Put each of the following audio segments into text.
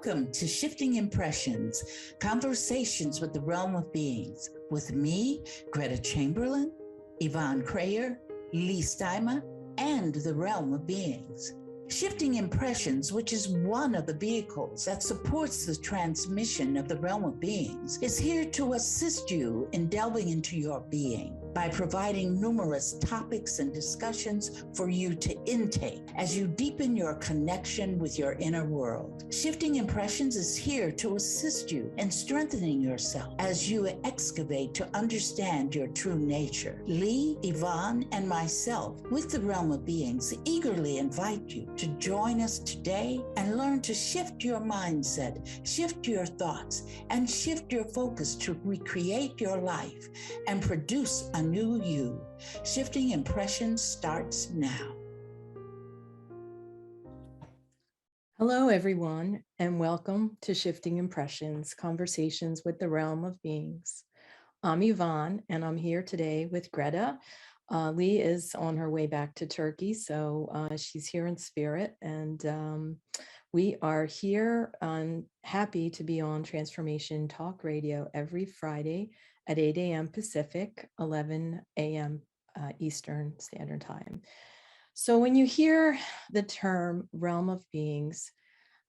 Welcome to Shifting Impressions, Conversations with the Realm of Beings, with me, Gretta Chamberlain, Yvonne Kraeher, Leigh Stima, and the Realm of Beings. Shifting Impressions, which is one of the vehicles that supports the transmission of the Realm of Beings, is here to assist you in delving into your being by providing numerous topics and discussions for you to intake as you deepen your connection with your inner world. Shifting Impressions is here to assist you in strengthening yourself as you excavate to understand your true nature. Leigh, Yvonne, and myself, with the Realm of Beings, eagerly invite you to join us today and learn to shift your mindset, shift your thoughts, and shift your focus to recreate your life and produce a new you. Shifting Impressions starts now. Hello, everyone, and welcome to Shifting Impressions, Conversations with the Realm of Beings. I'm Yvonne, and I'm here today with Gretta. Leigh is on her way back to Turkey, so she's here in spirit, and we are here and happy to be on Transformation Talk Radio every Friday at 8 a.m. Pacific, 11 a.m. Eastern Standard Time. So when you hear the term Realm of Beings,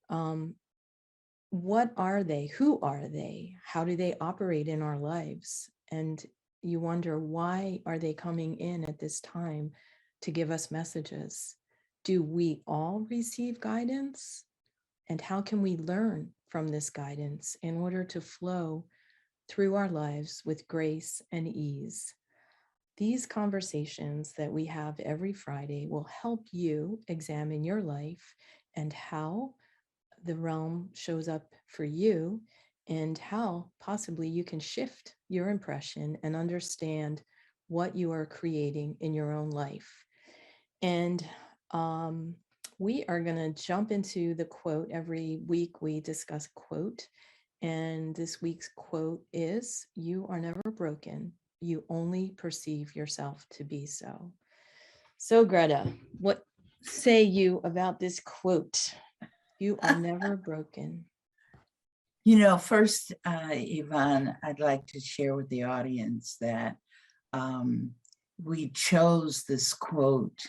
what are they? Who are they? How do they operate in our lives? And you wonder, why are they coming in at this time to give us messages? Do we all receive guidance? And how can we learn from this guidance in order to flow through our lives with grace and ease? These conversations that we have every Friday will help you examine your life and how the realm shows up for you, and how possibly you can shift your impression and understand what you are creating in your own life. And we are going to jump into the quote. Every week we discuss a quote, and this week's quote is, "You are never broken. You only perceive yourself to be so." So Greta, what say you about this quote? You are never broken. You know, first, Yvonne, I'd like to share with the audience that we chose this quote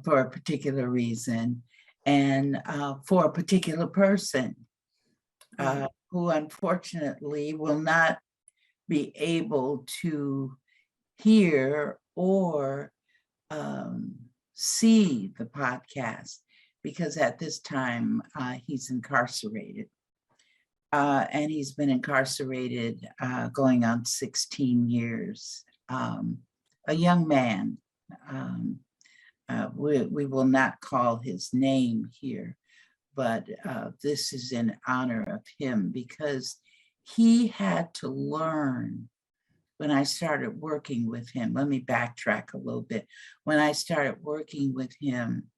for a particular reason and for a particular person who unfortunately will not be able to hear or see the podcast, because at this time he's incarcerated. And he's been incarcerated going on 16 years. A young man, we will not call his name here, but this is in honor of him, because he had to learn. When I started working with him, let me backtrack a little bit. When I started working with him,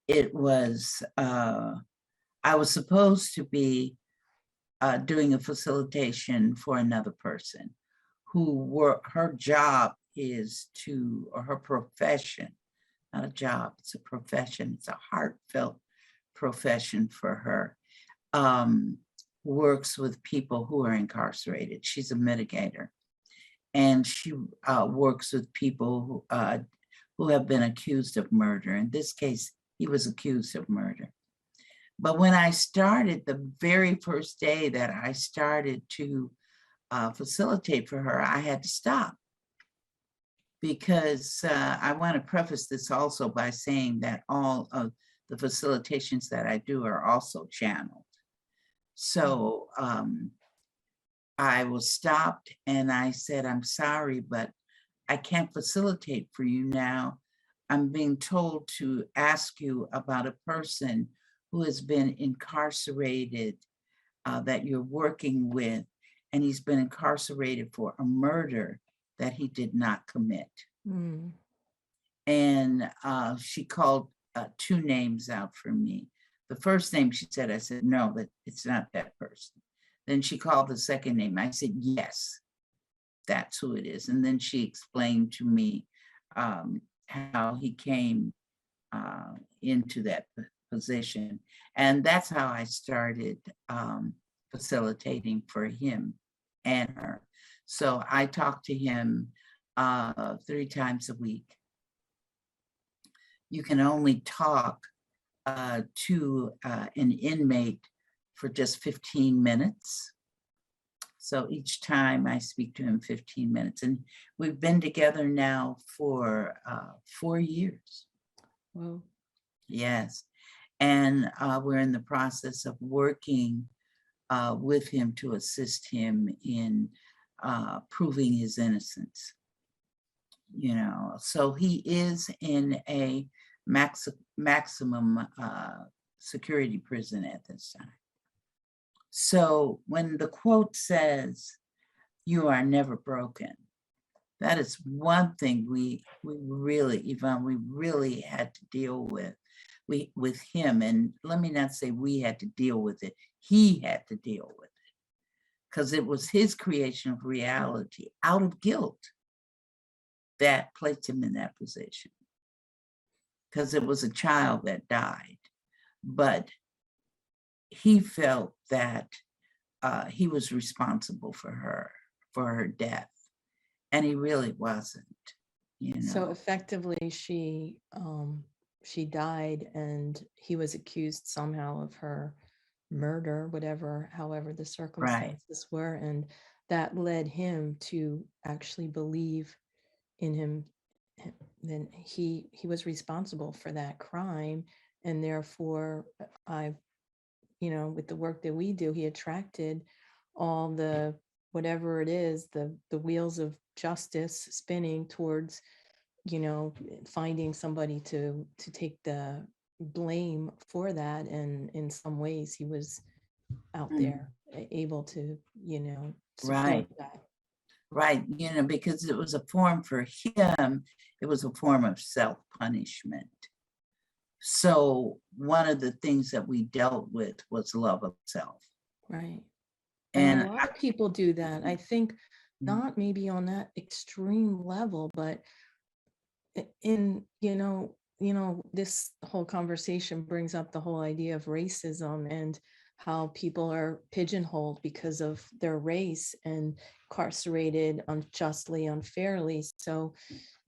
it was, I was supposed to be doing a facilitation for another person her job is to, or her profession, not a job, it's a profession, it's a heartfelt profession for her, works with people who are incarcerated. She's a mitigator, and she works with people who have been accused of murder. In this case, he was accused of murder. But when I started, the very first day that I started to facilitate for her, I had to stop, because I want to preface this also by saying that all of the facilitations that I do are also channeled. So I was stopped and I said, "I'm sorry, but I can't facilitate for you now. I'm being told to ask you about a person who has been incarcerated that you're working with, and he's been incarcerated for a murder that he did not commit." And she called two names out for me. The first name she said, I said, "No, but it's not that person." Then she called the second name. I said, "Yes, that's who it is." And then she explained to me how he came into that position. And that's how I started facilitating for him and her. So I talk to him 3 times a week. You can only talk to an inmate for just 15 minutes. So each time I speak to him 15 minutes, and we've been together now for 4 years. Wow. Yes. And we're in the process of working with him to assist him in proving his innocence. You know, so he is in a maximum security prison at this time. So when the quote says, "You are never broken," that is one thing we really, Yvonne, we really had to deal with him. And let me not say we had to deal with it. He had to deal with it because it was his creation of reality out of guilt that placed him in that position, because it was a child that died. But he felt that he was responsible for her death, and he really wasn't. You know? So effectively, she died, and he was accused somehow of her murder, however the circumstances were, and that led him to actually believe in him. Then he was responsible for that crime, and therefore, with the work that we do, he attracted all the whatever it is, the wheels of justice spinning towards, finding somebody to take the blame for that. And in some ways he was out there able to, support that. Right. Because it was a form for him, it was a form of self-punishment. So one of the things that we dealt with was love of self. Right. And a lot of people do that. I think not Mm-hmm. maybe on that extreme level, but in, this whole conversation brings up the whole idea of racism and how people are pigeonholed because of their race and incarcerated unjustly, unfairly. So,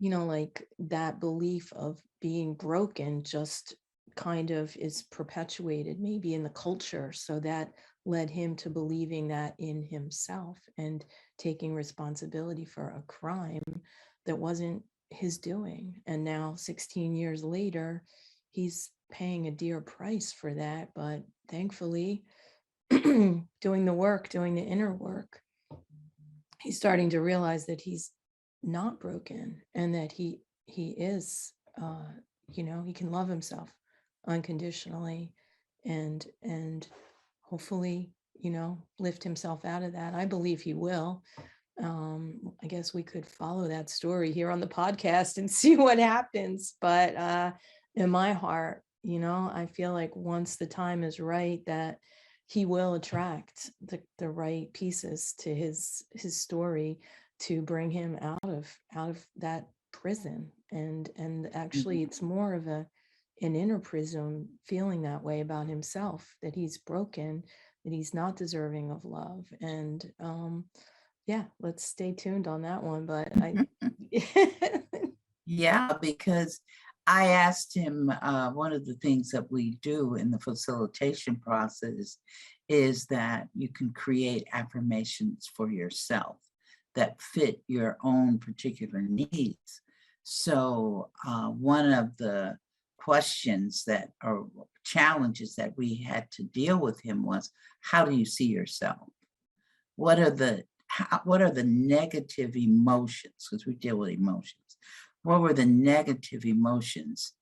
like that belief of being broken just kind of is perpetuated maybe in the culture. So that led him to believing that in himself and taking responsibility for a crime that wasn't his doing. And now 16 years later, he's paying a dear price for that. But thankfully, doing the inner work, he's starting to realize that he's not broken and that he is, he can love himself unconditionally and hopefully, lift himself out of that. I believe he will. I guess we could follow that story here on the podcast and see what happens. But in my heart, I feel like once the time is right, that he will attract the right pieces to his story to bring him out of that prison. And actually, it's more of an inner prison, feeling that way about himself, that he's broken, that he's not deserving of love. And yeah, let's stay tuned on that one. But yeah, because I asked him, one of the things that we do in the facilitation process is that you can create affirmations for yourself that fit your own particular needs. So one of the questions that or challenges that we had to deal with him was, how do you see yourself? What are the negative emotions? Because we deal with emotions. What were the negative emotions,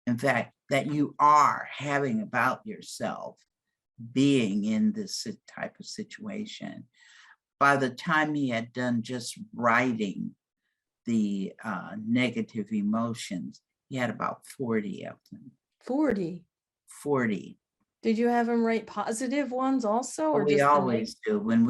in fact, that you are having about yourself being in this type of situation? By the time he had done just writing the negative emotions, he had about 40 of them. 40. Did you have him write positive ones also? Or we just always do. When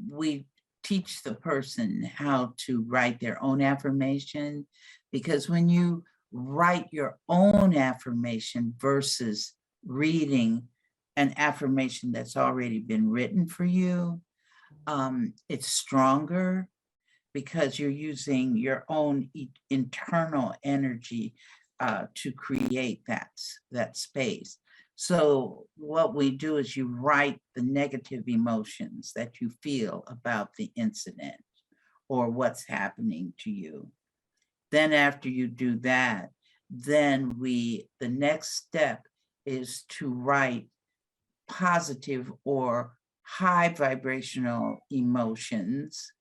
we teach the person how to write their own affirmation, because when you write your own affirmation versus reading an affirmation that's already been written for you. It's stronger because you're using your own internal energy to create that space. So what we do is you write the negative emotions that you feel about the incident or what's happening to you. Then after you do that, then the next step is to write positive or high vibrational emotions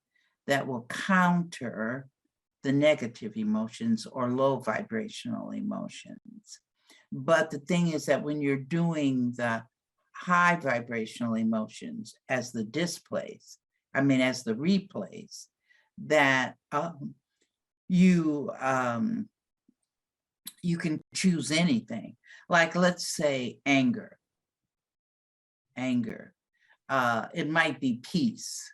that will counter the negative emotions or low vibrational emotions. But the thing is that when you're doing the high vibrational emotions as the displays, as the replays, that you can choose anything. Like, let's say anger. It might be peace.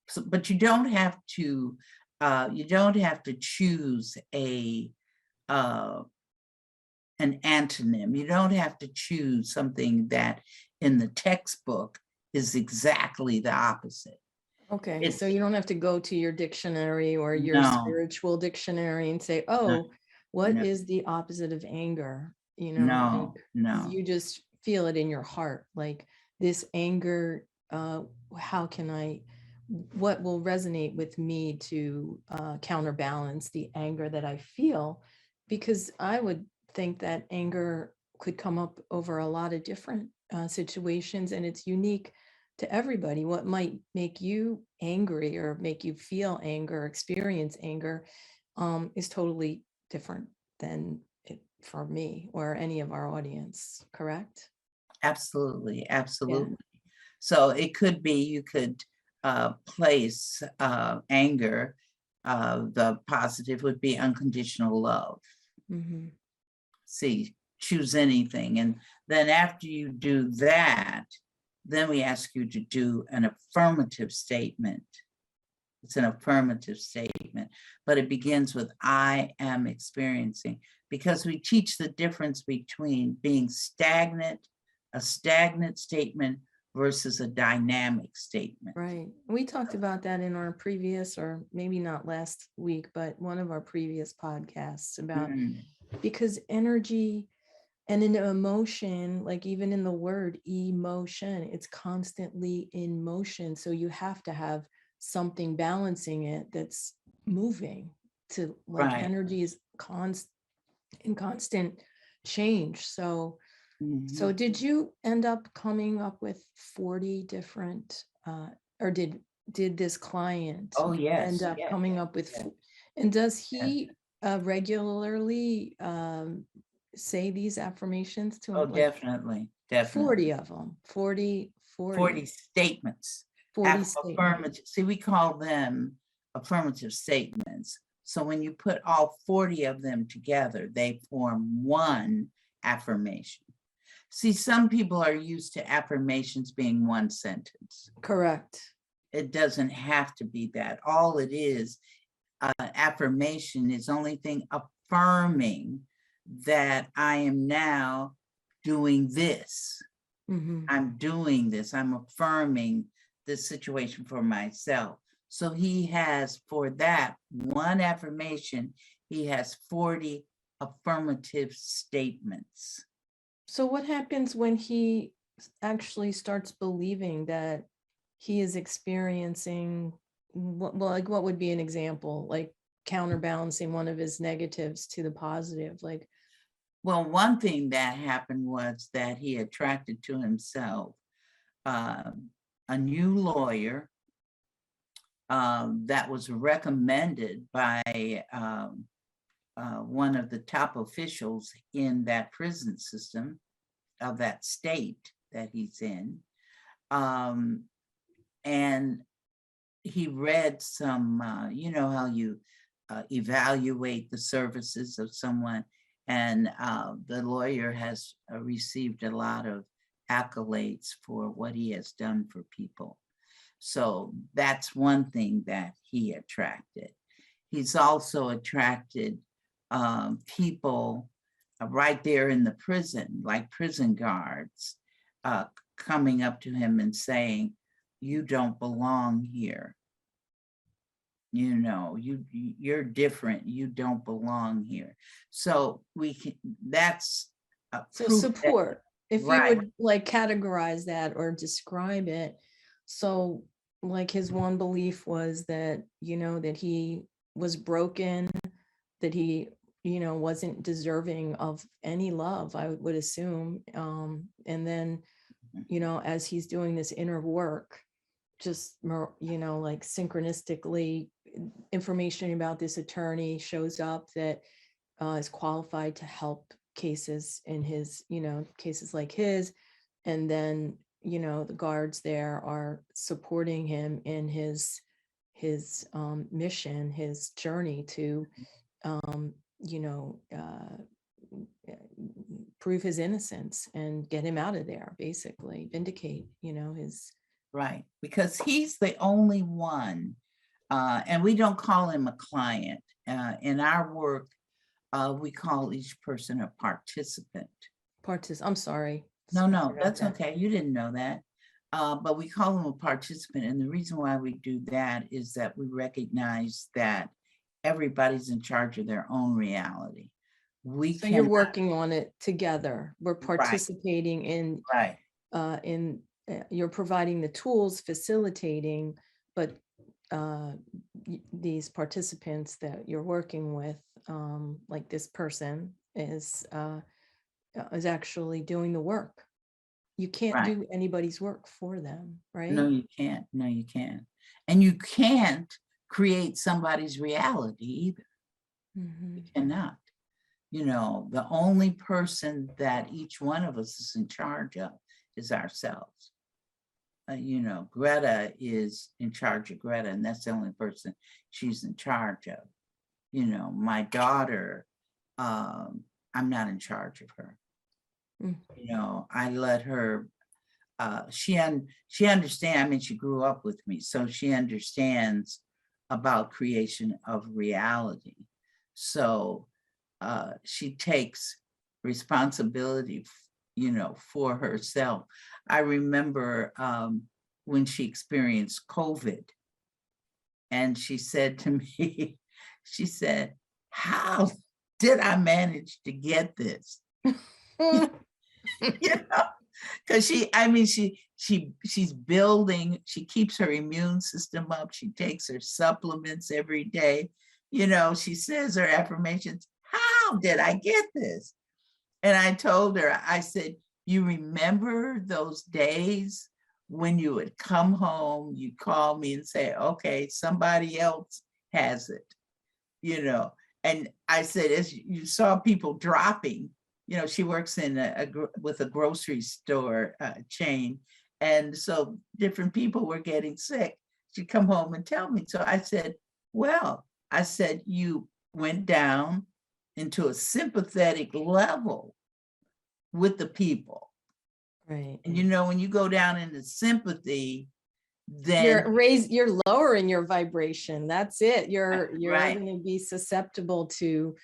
So, but you don't have to choose an antonym. You don't have to choose something that in the textbook is exactly the opposite. Okay, so you don't have to go to your dictionary or your spiritual dictionary and say, oh, what is the opposite of anger? No. You just feel it in your heart. Like, this anger, what will resonate with me to counterbalance the anger that I feel? Because I would think that anger could come up over a lot of different situations, and it's unique to everybody. What might make you angry or make you feel anger, experience anger, is totally different than it for me or any of our audience, correct? Absolutely. Yeah. So it could be, you could place anger, the positive would be unconditional love. Mm-hmm. See, choose anything. And then after you do that, then we ask you to do an affirmative statement. It's an affirmative statement, but it begins with I am experiencing, because we teach the difference between being stagnant, a stagnant statement versus a dynamic statement. Right. We talked about that in our previous, or maybe not last week, but one of our previous podcasts about, because energy and an emotion, like even in the word emotion, it's constantly in motion. So you have to have something balancing it that's moving to, like, energy is in constant change. So so did you end up coming up with 40 different or did this client end up coming up with and does he regularly say these affirmations to him? Oh, definitely. 40 of them. 40 statements. 40 statements. See, we call them affirmative statements. So when you put all 40 of them together, they form one affirmation. See, some people are used to affirmations being one sentence. Correct. It doesn't have to be that. All it is, affirmation is only thing affirming that I am now doing this. I'm doing this. I'm affirming this situation for myself. So he has, for that one affirmation, he has 40 affirmative statements. So what happens when he actually starts believing that he is experiencing, what would be an example, like counterbalancing one of his negatives to the positive? Like, well, one thing that happened was that he attracted to himself a new lawyer that was recommended by one of the top officials in that prison system of that state that he's in. And he read some, you know how you evaluate the services of someone, and the lawyer has received a lot of accolades for what he has done for people. So that's one thing that he attracted. He's also attracted people right there in the prison, like prison guards, coming up to him and saying, "You don't belong here. You know, you're different. You don't belong here." So we can. That's So proof that, support, if you right, would like categorize that or describe it. So like his one belief was that, you know, that he was broken, that he, you know, wasn't deserving of any love, I would assume. And then, you know, as he's doing this inner work, just more, you know, like synchronistically, information about this attorney shows up that is qualified to help cases in his, you know, cases like his. And then, you know, the guards there are supporting him in his mission, his journey to, you know, prove his innocence and get him out of there, basically vindicate, you know, his. right, because he's the only one, and we don't call him a client. In our work, we call each person a participant. I'm sorry. No, that's okay. You didn't know that. But we call them a participant. And the reason why we do that is that we recognize that everybody's in charge of their own reality. So you're working on it together. We're Right, participating right, you're providing the tools, facilitating, but these participants that you're working with, like this person is actually doing the work. You can't right. do anybody's work for them, right? No, you can't. No, you can't. And you can't create somebody's reality either. Mhm. You cannot. You know, the only person that each one of us is in charge of is ourselves. You know, Greta is in charge of Greta, and that's the only person she's in charge of. You know, my daughter, I'm not in charge of her. Mm. You know, I let her, she understands, I mean, she grew up with me, so she understands about creation of reality. So she takes responsibility, you know, for herself. I remember when she experienced COVID, and she said to me, she said, "How did I manage to get this?" You know, because she's building, she keeps her immune system up, she takes her supplements every day, you know, she says her affirmations. How did I get this? And I told her, I said, "You remember those days when you would come home, you'd call me and say, okay, somebody else has it, you know?" And I said, as you saw people dropping, you know, she works in with a grocery store chain. And so different people were getting sick. She'd come home and tell me. So I said, well, I said, you went down into a sympathetic level with the people. Right. And you know, when you go down into sympathy, then you're lowering your vibration. That's it. You're right, going to be susceptible to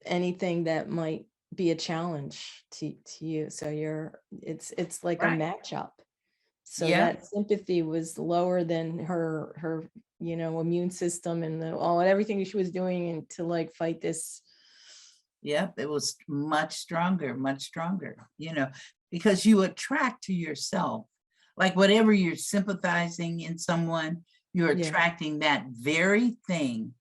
anything that might be a challenge to you. So it's like a right, matchup. So yeah, that sympathy was lower than her, you know, immune system and everything she was doing and to like fight this. yeah, it was much stronger, you know, because you attract to yourself, like whatever you're sympathizing in someone, you're Yeah. attracting that very thing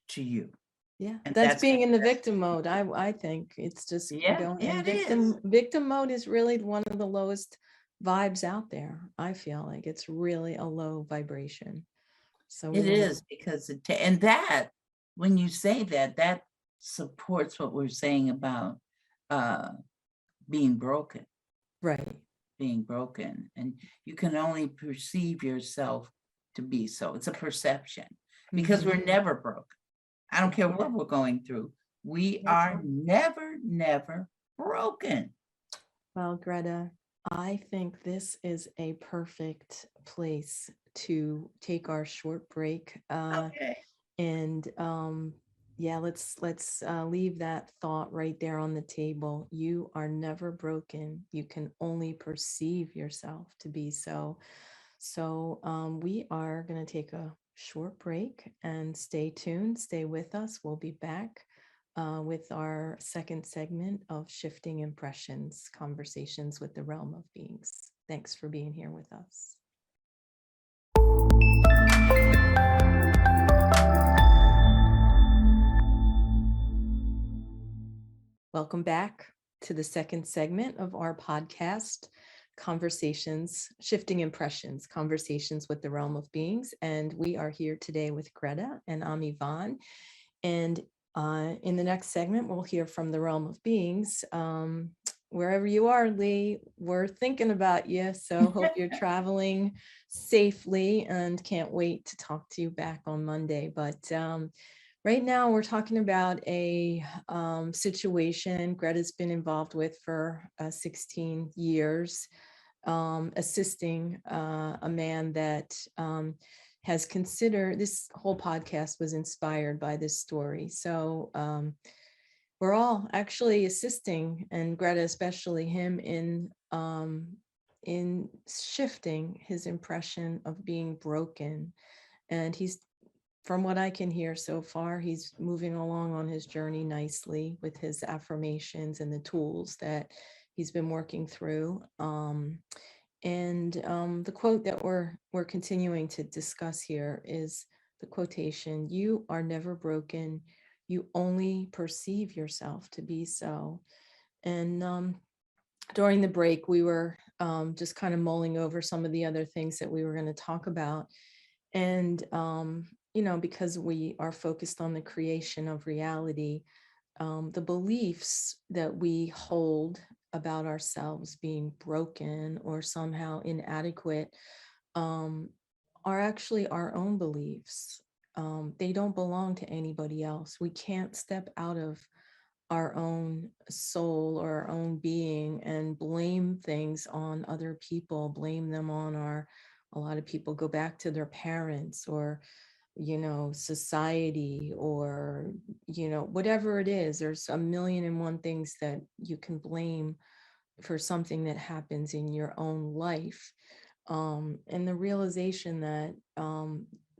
to you. Yeah, And that's being in the that's victim mode. I think it's just yeah, going, yeah, and it is. victim mode is really one of the lowest vibes out there. I feel like it's really a low vibration. So we It want is because and that, when you say that, that supports what we're saying about uh being broken, right. and you can only perceive yourself to be so. It's a perception, because we're never broken. I don't care what we're going through. We are never broken. Well, Greta, I think this is a perfect place to take our short break. Okay. And Yeah, let's leave that thought right there on the table. You are never broken. You can only perceive yourself to be so. So we are going to take a short break and stay tuned. Stay with us. We'll be back with our second segment of Shifting Impressions, Conversations with the Realm of Beings. Thanks for being here with us. Welcome back to the second segment of our podcast, Conversations, Shifting Impressions, Conversations with the Realm of Beings. And we are here today with Gretta, and I'm Yvonne. And in the next segment, we'll hear from the Realm of Beings. Wherever you are, Leigh, we're thinking about you. So hope you're traveling safely and can't wait to talk to you back on Monday. But right now, we're talking about a situation Greta's been involved with for 16 years, assisting a man that has considered, this whole podcast was inspired by this story. So we're all actually assisting, and Greta especially, him in shifting his impression of being broken. And he's, from what I can hear so far, he's moving along on his journey nicely with his affirmations and the tools that he's been working through. The quote that we're continuing to discuss here is the quotation, "You are never broken. You only perceive yourself to be so." And during the break, we were just kind of mulling over some of the other things that we were going to talk about. And because we are focused on the creation of reality, the beliefs that we hold about ourselves being broken or somehow inadequate are actually our own beliefs. They don't belong to anybody else. We can't step out of our own soul or our own being and blame things on other people, blame them on a lot of people go back to their parents or society, or whatever it is. There's a million and one things that you can blame for something that happens in your own life, and the realization that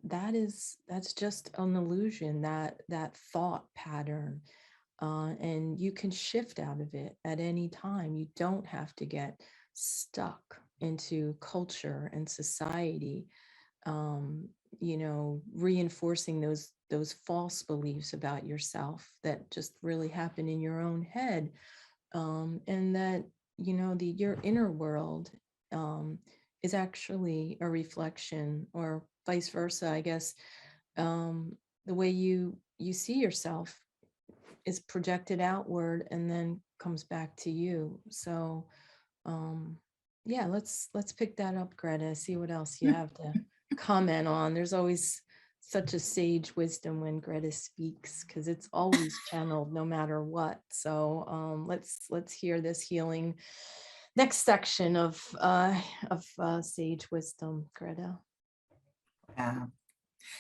that's just an illusion, that thought pattern, and you can shift out of it at any time. You don't have to get stuck into culture and society, reinforcing those false beliefs about yourself that just really happen in your own head, and that your inner world is actually a reflection, or vice versa, I guess. The way you see yourself is projected outward and then comes back to you. So yeah, let's pick that up, Greta. See what else you have to comment on. There's always such a sage wisdom when Greta speaks, because it's always channeled no matter what. So let's hear this healing next section of sage wisdom, Greta.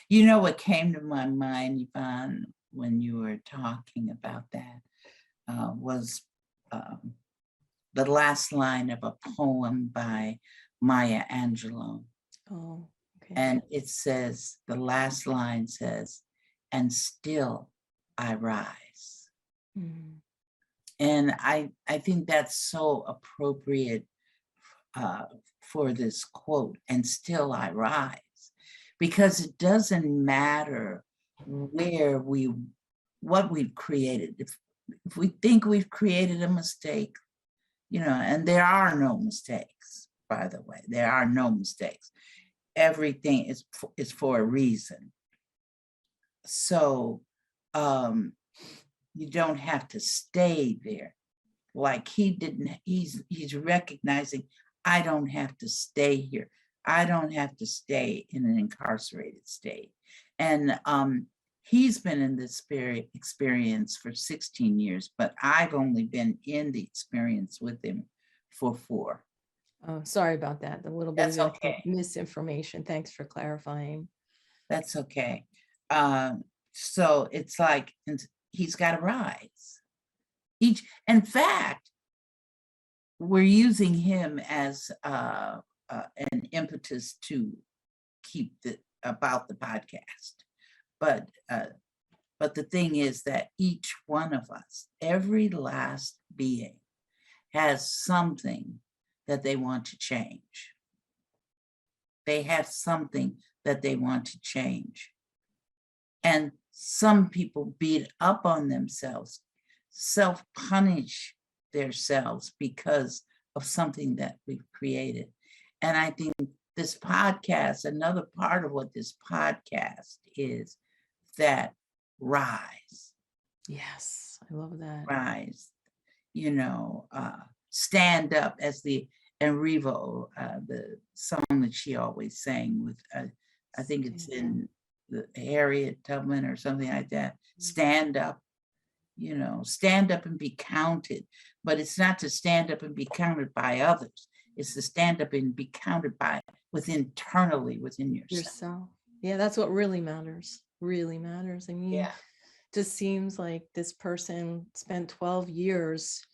What came to my mind, Yvonne, when you were talking about that was the last line of a poem by Maya Angelou. Oh, okay. And it says, the last line says, "And still I rise." Mm-hmm. And I think that's so appropriate for this quote, "And still I rise," because it doesn't matter what we've created. If we think we've created a mistake, and there are no mistakes, by the way, there are no mistakes. Everything is for a reason. So you don't have to stay there. Like he didn't, he's recognizing, I don't have to stay here. I don't have to stay in an incarcerated state. And he's been in this experience for 16 years, but I've only been in the experience with him for 4. Oh, sorry about that. A little bit That's of misinformation. Thanks for clarifying. That's okay. So it's like, he's got to rise. In fact, we're using him as an impetus to keep about the podcast. But the thing is that each one of us, every last being, has something that they want to change. They have something that they want to change. And some people beat up on themselves, self-punish themselves because of something that we've created. And I think this podcast, another part of what this podcast is, that rise. Yes, I love that. Rise, stand up, as the Enrivo, the song that she always sang with, I think it's in the Harriet Tubman or something like that. Stand up, stand up and be counted. But it's not to stand up and be counted by others. It's to stand up and be counted by internally within yourself. Yeah, that's what really matters. Really matters. I mean, Yeah. just seems like this person spent 12 years,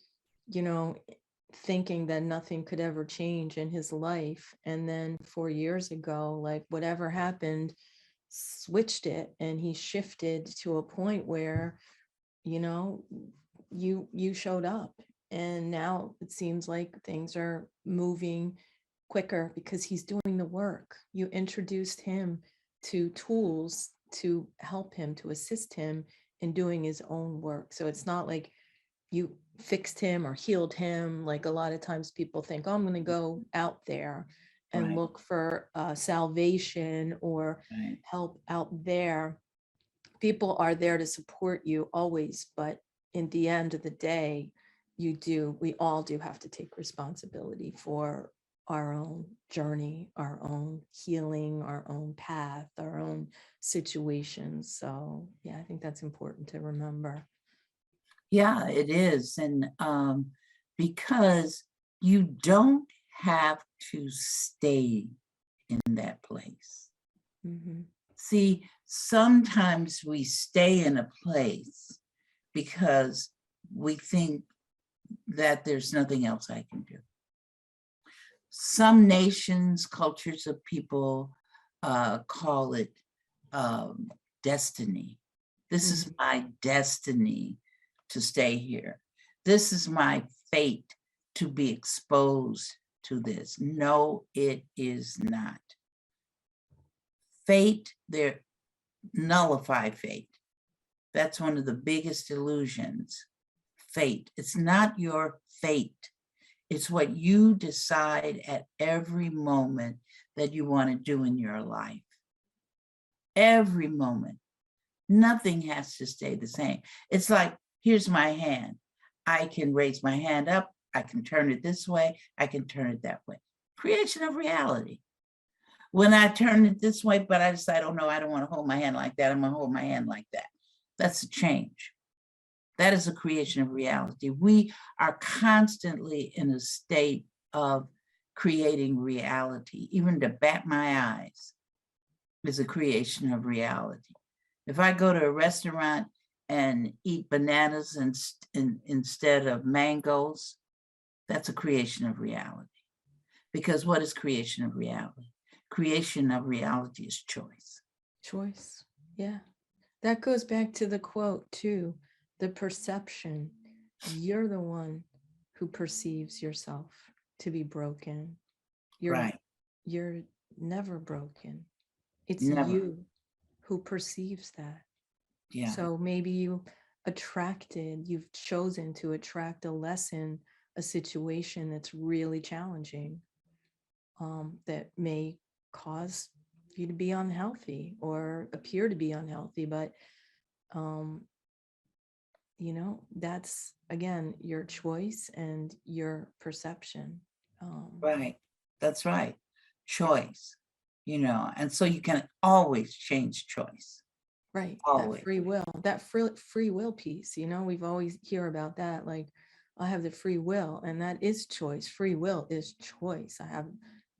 thinking that nothing could ever change in his life. And then 4 years ago, like whatever happened, switched it, and he shifted to a point where, you showed up. And now it seems like things are moving quicker because he's doing the work. You introduced him to tools to help him, to assist him in doing his own work. So it's not like you fixed him or healed him. Like a lot of times people think, oh, I'm going to go out there and look for salvation or help out there. People are there to support you always, but in the end of the day, we all do have to take responsibility for our own journey, our own healing, our own path, our own situations. So yeah, I think that's important to remember. Yeah, it is. And because you don't have to stay in that place. Mm-hmm. See, sometimes we stay in a place because we think that there's nothing else I can do. Some nations, cultures of people call it destiny. This is my destiny to stay here. This is my fate to be exposed to this. No, it is not. Fate, they nullify fate. That's one of the biggest illusions. Fate. It's not your fate. It's what you decide at every moment that you want to do in your life. Every moment. Nothing has to stay the same. It's like, here's my hand. I can raise my hand up. I can turn it this way. I can turn it that way. Creation of reality. When I turn it this way, but I decide, oh no, I don't want to hold my hand like that. I'm going to hold my hand like that. That's a change. That is a creation of reality. We are constantly in a state of creating reality. Even to bat my eyes is a creation of reality. If I go to a restaurant and eat bananas instead of mangoes, that's a creation of reality. Because what is creation of reality? Creation of reality is choice. Choice, yeah. That goes back to the quote too, the perception. You're the one who perceives yourself to be broken. You're never broken. It's you who perceives that. Yeah. So maybe you've chosen to attract a lesson, a situation that's really challenging, that may cause you to be unhealthy or appear to be unhealthy, but that's again your choice and your perception. Right, that's right. Choice, and so you can always change choice. Right, always. That free will piece, we've always hear about that, like I have the free will, and that is choice. Free will is choice.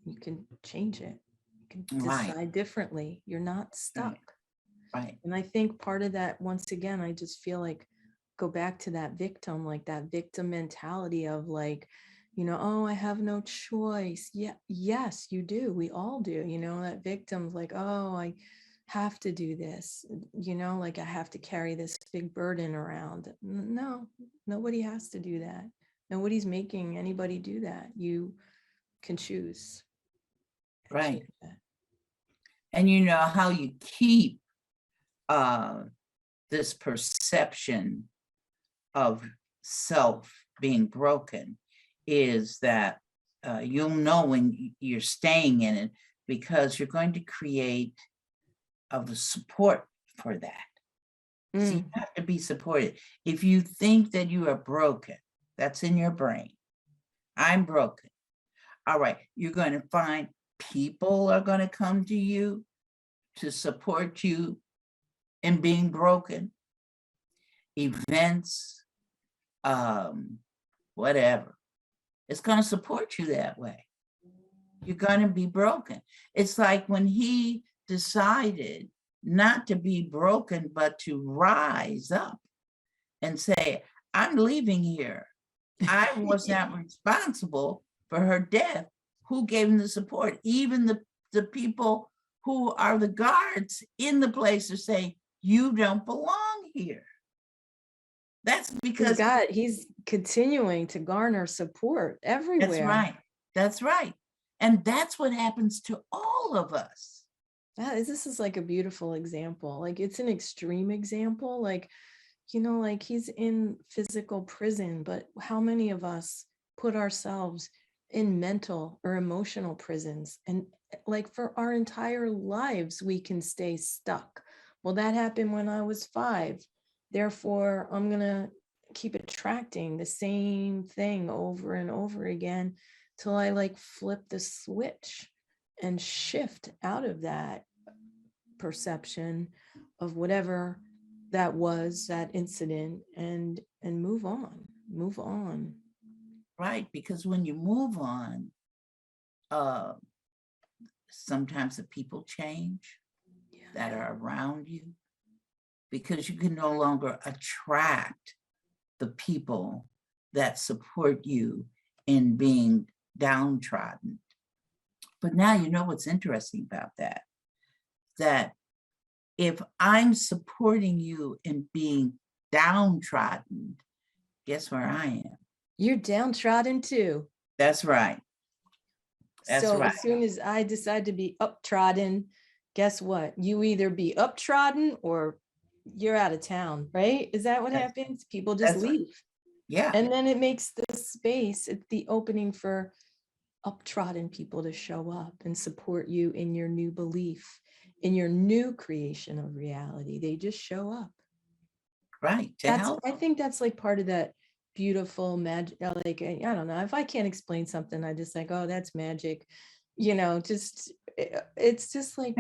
You can change it. You can decide differently. You're not stuck. Right. And I think part of that, once again, I just feel like, go back to that victim, like that victim mentality of like, oh, I have no choice. Yeah, yes, you do. We all do. That victim's like, oh, I have to do this, like I have to carry this big burden around. No, nobody has to do that. Nobody's making anybody do that. You can choose. Right. And you know how you keep this perception of self being broken is that you'll know when you're staying in it, because you're going to create the support for that. So you have to be supported. If you think that you are broken, that's in your brain. I'm broken. All right, you're going to find people are going to come to you to support you in being broken. Events, whatever. It's going to support you that way. You're going to be broken. It's like when he decided not to be broken, but to rise up and say, I'm leaving here. I was not responsible for her death. Who gave him the support? Even the people who are the guards in the place are saying, you don't belong here. That's because he's continuing to garner support everywhere. That's right. That's right. And that's what happens to all of us. This is like a beautiful example. Like it's an extreme example. Like, like he's in physical prison, but how many of us put ourselves in mental or emotional prisons? And like for our entire lives, we can stay stuck. Well, that happened when I was 5. Therefore, I'm going to keep attracting the same thing over and over again till I like flip the switch and shift out of that perception of whatever that was, that incident, and move on. Right, because when you move on, sometimes the people change that are around you, because you can no longer attract the people that support you in being downtrodden. But now you know what's interesting about that, that if I'm supporting you in being downtrodden, guess where I am? You're downtrodden too. That's right. That's so right. As soon as I decide to be uptrodden, guess what? You either be uptrodden or you're out of town, right? Is that what happens? People just leave. Right. Yeah. And then it makes the space, it's the opening for uptrodden people to show up and support you in your new belief, in your new creation of reality. They just show up. Right. I think that's like part of that beautiful magic. Like, I don't know, if I can't explain something, I just like, oh, that's magic. Just it's just like,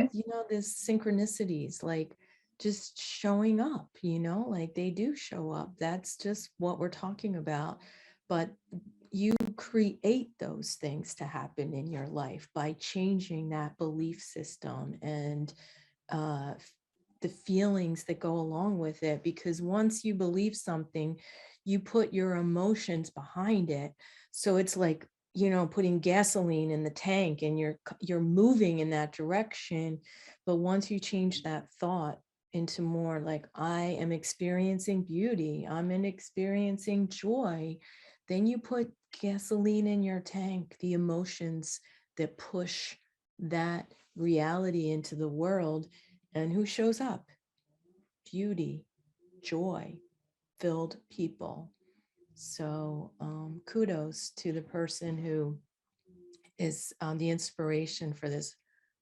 this synchronicities, like just showing up, like they do show up. That's just what we're talking about. But you create those things to happen in your life by changing that belief system and the feelings that go along with it. Because once you believe something, you put your emotions behind it. So it's like, putting gasoline in the tank, and you're moving in that direction. But once you change that thought into more like, I am experiencing beauty, I'm experiencing joy, then you put gasoline in your tank, the emotions that push that reality into the world. And who shows up? Beauty, joy filled people. So kudos to the person who is the inspiration for this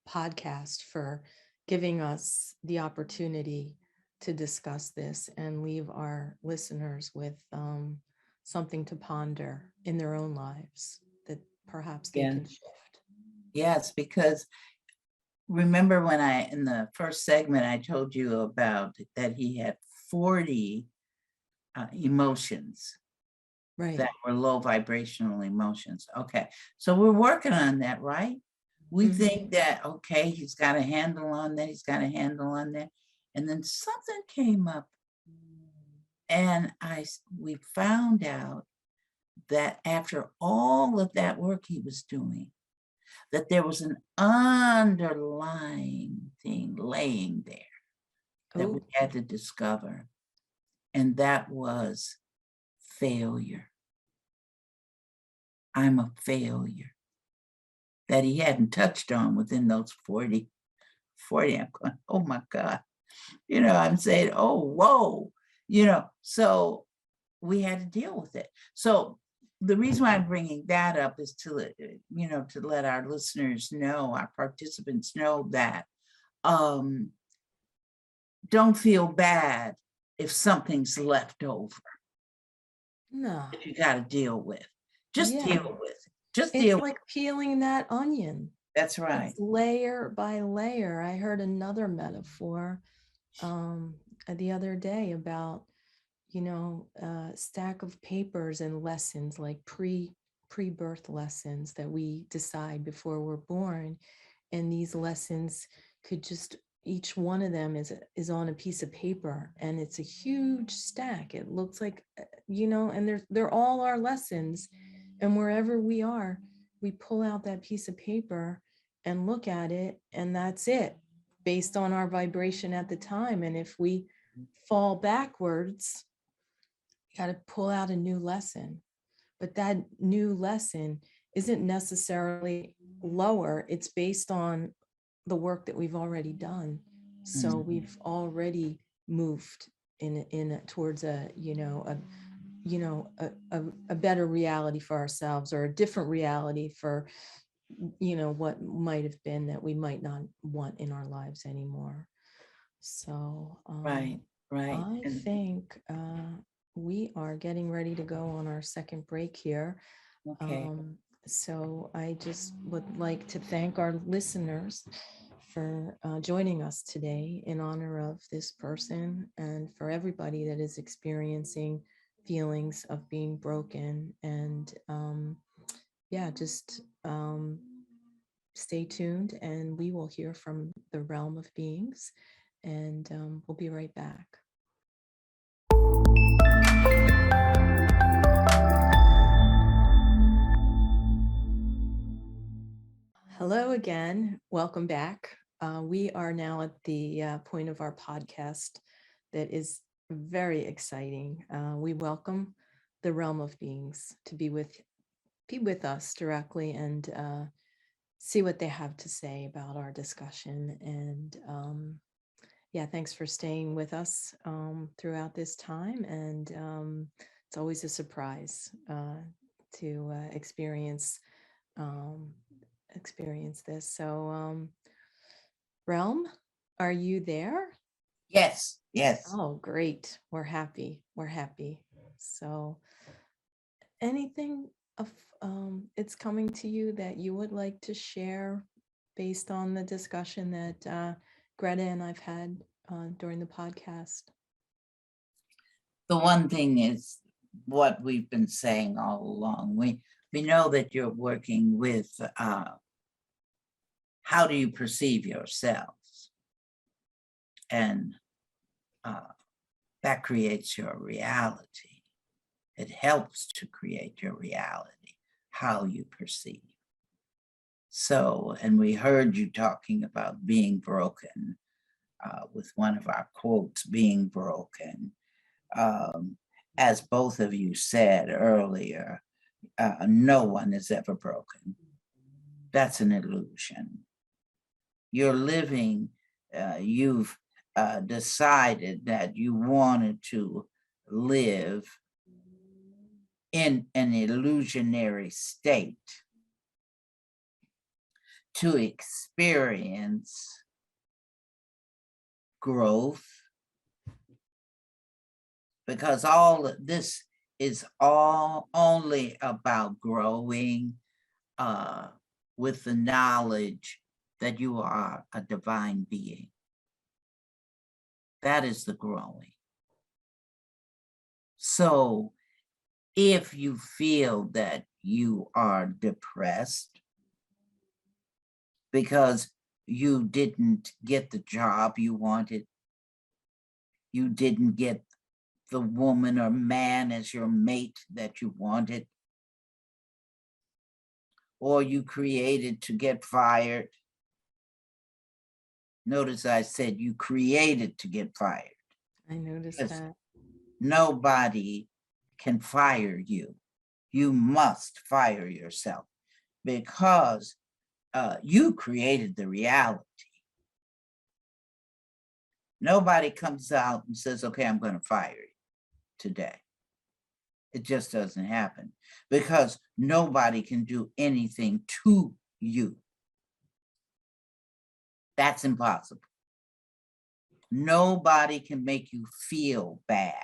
podcast, for giving us the opportunity to discuss this and leave our listeners with something to ponder in their own lives that perhaps they can shift. Yes, because remember when in the first segment, I told you about that he had 40 emotions, right, that were low vibrational emotions. Okay, so we're working on that, right? We think that, okay, he's got a handle on that, he's got a handle on that. And then something came up, and we found out that after all of that work he was doing, that there was an underlying thing laying there that we had to discover. And that was failure. I'm a failure. That he hadn't touched on within those 40. I'm going, oh my God. I'm saying, oh, whoa, so we had to deal with it. So the reason why I'm bringing that up is to let our listeners know, our participants know that don't feel bad if something's left over. No. That you got to deal with. Just deal with it. It's like peeling that onion. That's right. It's layer by layer. I heard another metaphor the other day about, a stack of papers and lessons, like pre-birth lessons that we decide before we're born. And these lessons could just, each one of them is on a piece of paper, and it's a huge stack. It looks like, and they're all our lessons. And wherever we are, we pull out that piece of paper and look at it, and that's it, based on our vibration at the time. And if we fall backwards, you got to pull out a new lesson. But that new lesson isn't necessarily lower. It's based on the work that we've already done. So we've already moved towards a better reality for ourselves, or a different reality for what might have been that we might not want in our lives anymore. So right. I think we are getting ready to go on our second break here. Okay. So I just would like to thank our listeners for joining us today in honor of this person, and for everybody that is experiencing feelings of being broken. And just stay tuned, and we will hear from the realm of beings, and we'll be right back. Hello again. Welcome back. We are now at the point of our podcast that is very exciting. We welcome the realm of beings to be with us directly, and see what they have to say about our discussion. And thanks for staying with us throughout this time. And it's always a surprise to experience this. So realm, are you there? Yes. Oh, great. We're happy. So anything of it's coming to you that you would like to share based on the discussion that Gretta and I've had during the podcast? The one thing is what we've been saying all along. We know that you're working with how do you perceive yourselves, and that creates your reality. It helps to create your reality, how you perceive. So, and we heard you talking about being broken, with one of our quotes, being broken. As both of you said earlier, no one is ever broken. That's an illusion. You're living, you've decided that you wanted to live in an illusionary state to experience growth, because all of this is all only about growing with the knowledge that you are a divine being. That is the growing. So if you feel that you are depressed because you didn't get the job you wanted, You didn't get the woman or man as your mate that you wanted. Or you created to get fired. Notice I said you created to get fired. I noticed Because that. nobody can fire you. You must fire yourself because you created the reality. Nobody comes out and says, okay, I'm going to fire you today. It just doesn't happen because nobody can do anything to you. That's impossible. Nobody can make you feel bad.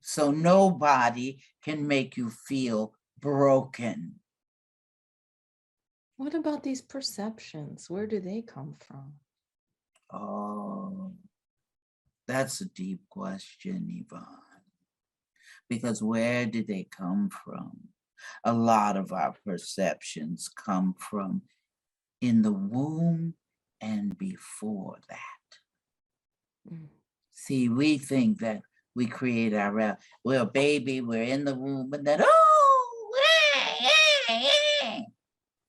So nobody can make you feel broken. What about these perceptions? Where do they come from? Oh, that's a deep question, Yvonne. Because where did they come from? A lot of our perceptions come from in the womb and before that. Mm. See, we think that we create our, we're a baby, we're in the womb, and then, oh,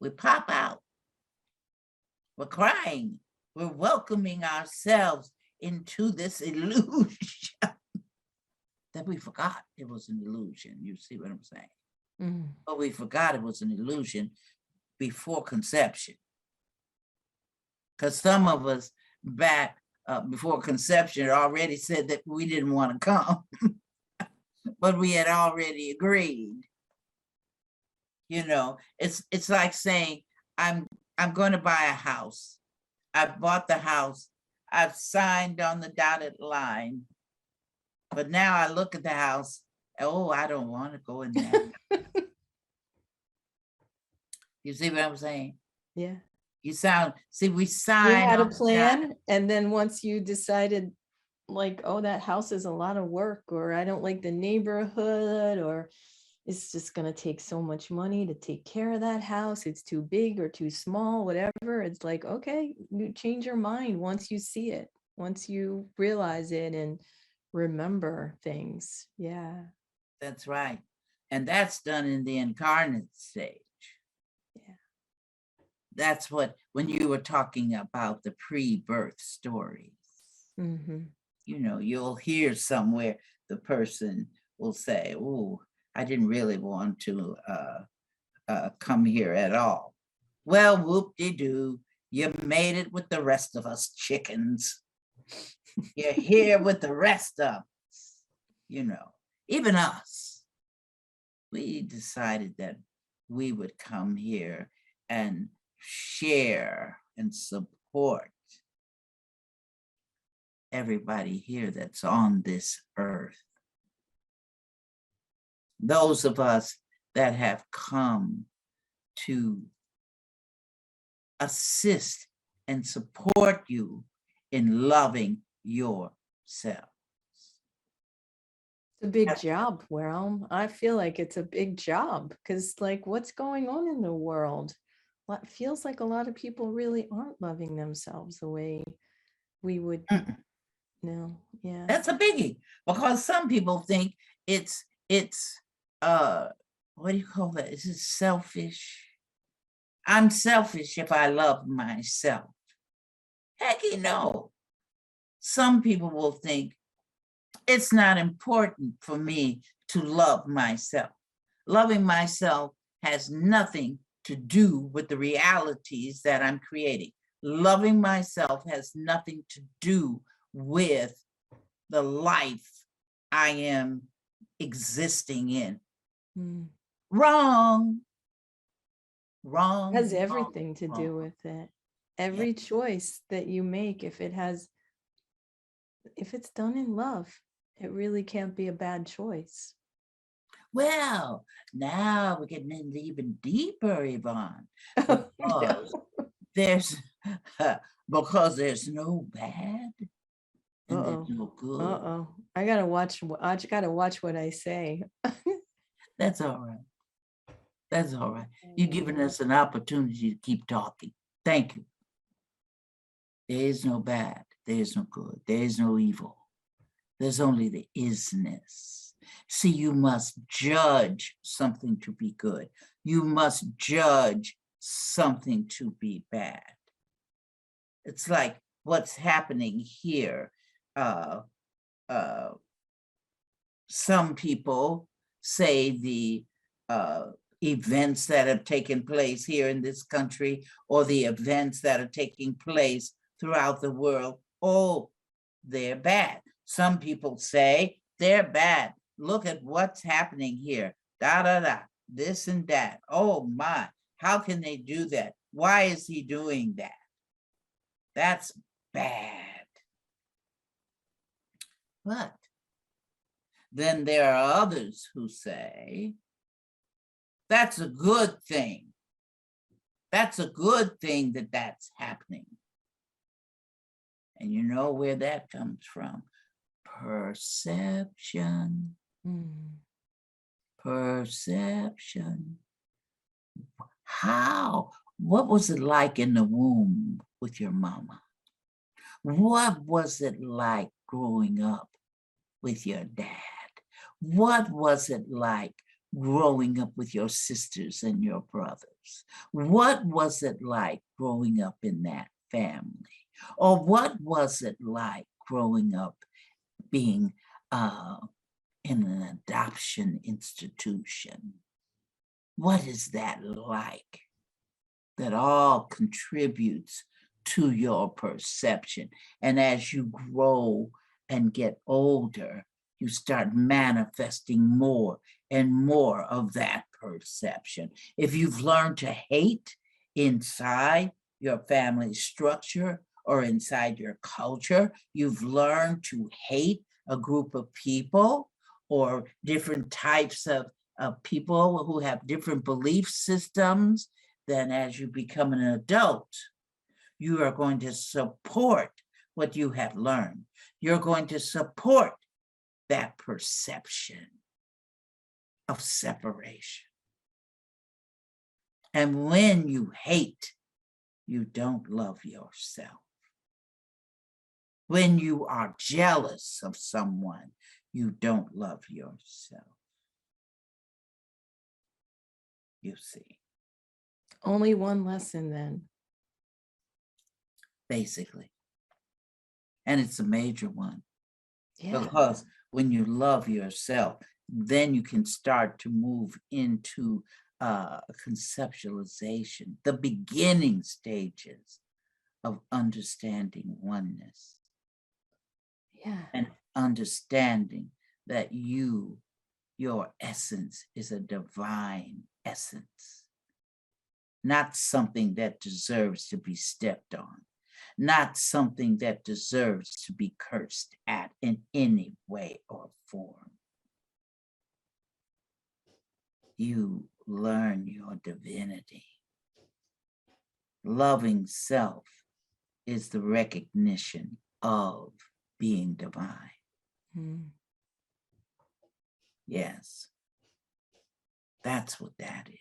we pop out. We're crying. We're welcoming ourselves into this illusion that we forgot it was an illusion. You see what I'm saying? Mm. But we forgot it was an illusion before conception. Because some of us back before conception had already said that we didn't want to come, but we had already agreed. You know, it's like saying, I'm going to buy a house. I've bought the house. I've signed on the dotted line. But now I look at the house. Oh, I don't want to go in there. You see what I'm saying? Yeah. We signed. You had a plan, and then once you decided, like, oh, that house is a lot of work, or I don't like the neighborhood, or it's just going to take so much money to take care of that house. It's too big or too small, whatever. It's like, okay, you change your mind once you see it, once you realize it and remember things. Yeah. That's right. And that's done in the incarnate stage. Yeah. That's what, when you were talking about the pre-birth stories, Mm-hmm. you know, you'll hear somewhere the person will say, oh, I didn't really want to come here at all. Well, whoop-de-doo, you made it with the rest of us chickens. You're here with the rest of us, you know, even us. We decided that we would come here and share and support everybody here that's on this earth. Those of us that have come to assist and support you in loving yourself. It's a big job, Well, I feel like it's a big job because, like, what's going on in the world? What feels like a lot of people really aren't loving themselves the way we would know. Yeah. That's a biggie, because some people think it's what do you call that? Is it selfish? I'm selfish if I love myself. Heck, no. Some people will think it's not important for me to love myself. Loving myself has nothing to do with the realities that I'm creating. Loving myself has nothing to do with the life I am existing in. Mm. Wrong. It has everything to do with it. Every choice that you make, if it's done in love, it really can't be a bad choice. Well, now we're getting into even deeper, Yvonne. Because there's no bad and there's no good. I gotta watch what I say. That's all right. That's all right. You've given us an opportunity to keep talking. Thank you. There is no bad. There is no good. There is no evil. There's only the isness. See, you must judge something to be good. You must judge something to be bad. It's like what's happening here. Some people say the events that have taken place here in this country, or the events that are taking place throughout the world, oh, they're bad. Some people say they're bad. Look at what's happening here. Da, da, da, this and that. Oh my, how can they do that? Why is he doing that? That's bad. But then there are others who say, that's a good thing. That's a good thing that that's happening. And you know where that comes from? Perception. Perception. How? What was it like in the womb with your mama? What was it like growing up with your dad? What was it like growing up with your sisters and your brothers? What was it like growing up in that family? Or what was it like growing up being in an adoption institution? What is that like? That all contributes to your perception. And as you grow and get older, you start manifesting more and more of that perception. If you've learned to hate inside your family structure or inside your culture, you've learned to hate a group of people or different types of people who have different belief systems, then as you become an adult, you are going to support what you have learned. You're going to support that perception of separation. And when you hate, you don't love yourself. When you are jealous of someone, you don't love yourself. You see. Only one lesson then. Basically. And it's a major one. Yeah. Because when you love yourself, then you can start to move into conceptualization, the beginning stages of understanding oneness. Yeah. And understanding that your essence is a divine essence, not something that deserves to be stepped on, not something that deserves to be cursed at in any way or form. You learn your divinity. Loving self is the recognition of being divine. Yes, that's what that is.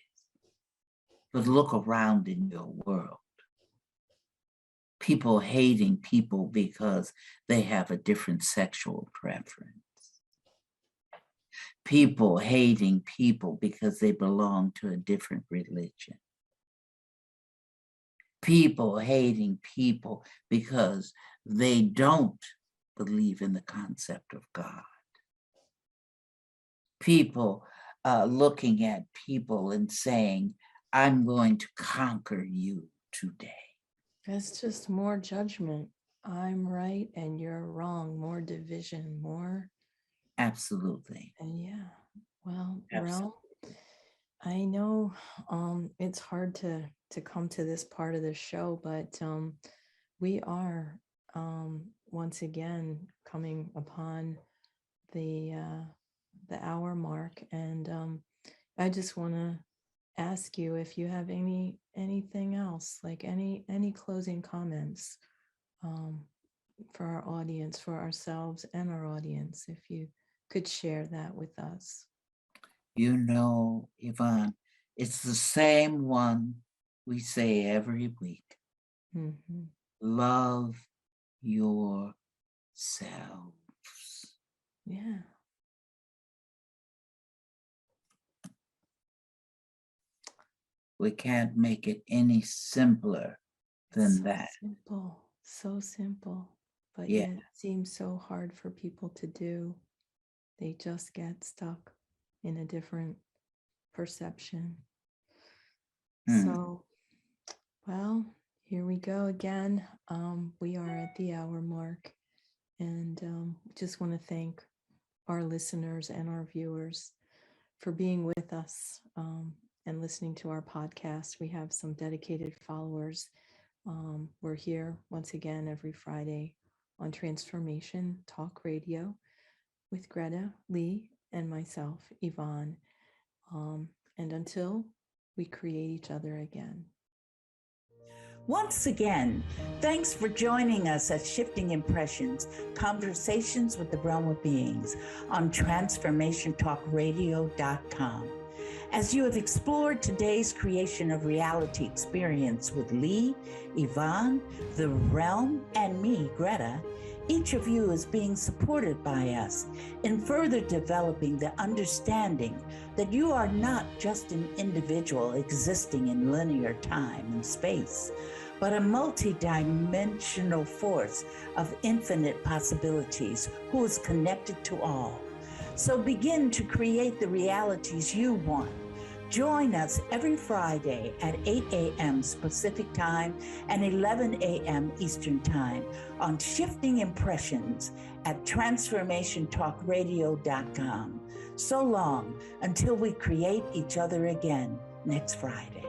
But look around in your world. People hating people because they have a different sexual preference. People hating people because they belong to a different religion. People hating people because they don't believe in the concept of God. People looking at people and saying, I'm going to conquer you today. That's just more judgment. I'm right and you're wrong. More division, more. Absolutely. And yeah, well, Absolutely. I know it's hard to come to this part of the show, but we are once again coming upon the hour mark, and I just want to ask you if you have anything else, like any closing comments for our audience, for ourselves and our audience, if you could share that with us. You know, Yvonne, it's the same one we say every week. Mm-hmm. Love yourselves. Yeah. We can't make it any simpler than that. Simple, so simple, but Yeah. yet it seems so hard for people to do. They just get stuck in a different perception. So, well, here we go again. We are at the hour mark, and just want to thank our listeners and our viewers for being with us and listening to our podcast. We have some dedicated followers. We're here once again every Friday on Transformation Talk Radio with Greta, Leigh, and myself, Yvonne. And until we create each other again. Once again, thanks for joining us at Shifting Impressions, Conversations with the Realm of Beings on TransformationTalkRadio.com. As you have explored today's creation of reality experience with Leigh, Yvonne, the realm, and me, Greta, each of you is being supported by us in further developing the understanding that you are not just an individual existing in linear time and space, but a multidimensional force of infinite possibilities who is connected to all. So begin to create the realities you want. Join us every Friday at 8 a.m. Pacific Time and 11 a.m. Eastern Time on Shifting Impressions at TransformationTalkRadio.com. So long until we create each other again next Friday.